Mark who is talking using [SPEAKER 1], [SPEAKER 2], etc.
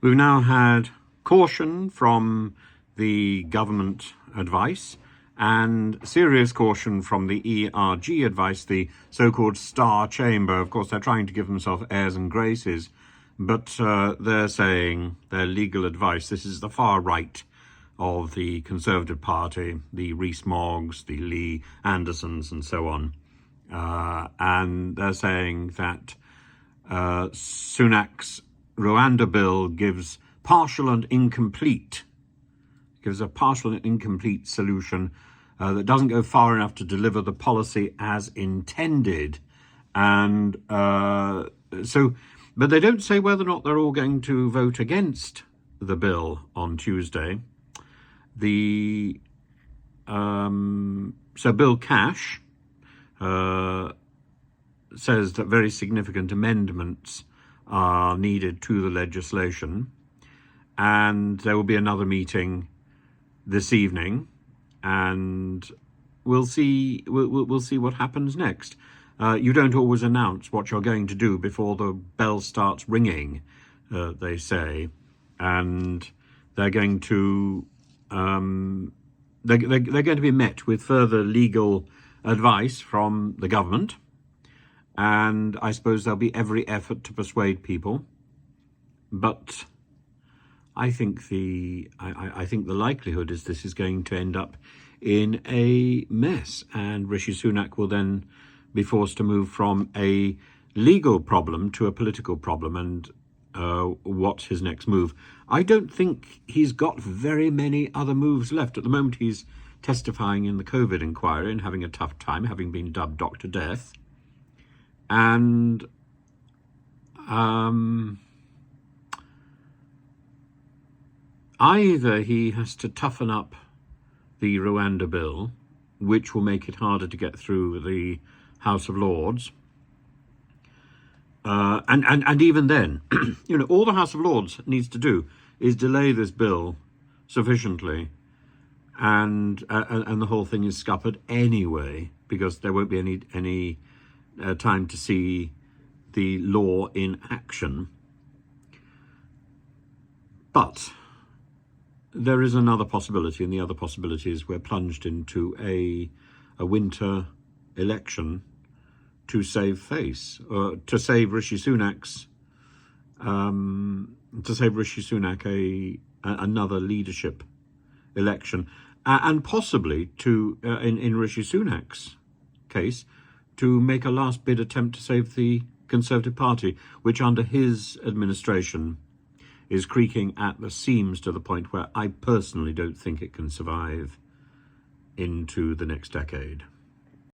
[SPEAKER 1] We've now had caution from the government advice and serious caution from the ERG advice, the so-called Star Chamber. Of course, they're trying to give themselves airs and graces, but they're saying their legal advice. This is the far right of the Conservative Party, the Rees-Moggs, the Lee Andersons, and so on. And they're saying that Sunak's Rwanda bill gives a partial and incomplete solution that doesn't go far enough to deliver the policy as intended. And but they don't say whether or not they're all going to vote against the bill on Tuesday. So Bill Cash says that very significant amendments are needed to the legislation, and there will be another meeting this evening, and we'll see what happens next. You don't always announce what you're going to do before the bell starts ringing, they say, and they're going to they're going to be met with further legal advice from the government. And I suppose there'll be every effort to persuade people, but I think the likelihood is this is going to end up in a mess, and Rishi Sunak will then be forced to move from a legal problem to a political problem. And what's his next move? I don't think he's got very many other moves left. At the moment, he's testifying in the COVID inquiry and having a tough time, having been dubbed Dr. Death. And either he has to toughen up the Rwanda bill, which will make it harder to get through the House of Lords, and even then, all the House of Lords needs to do is delay this bill sufficiently, and the whole thing is scuppered anyway, because there won't be any time to see the law in action. But there is another possibility, and the other possibility is we're plunged into a winter election to save face, to save Rishi Sunak's, another leadership election, and possibly to, in Rishi Sunak's case, to make a last-bid attempt to save the Conservative Party, which under his administration is creaking at the seams to the point where I personally don't think it can survive into the next decade.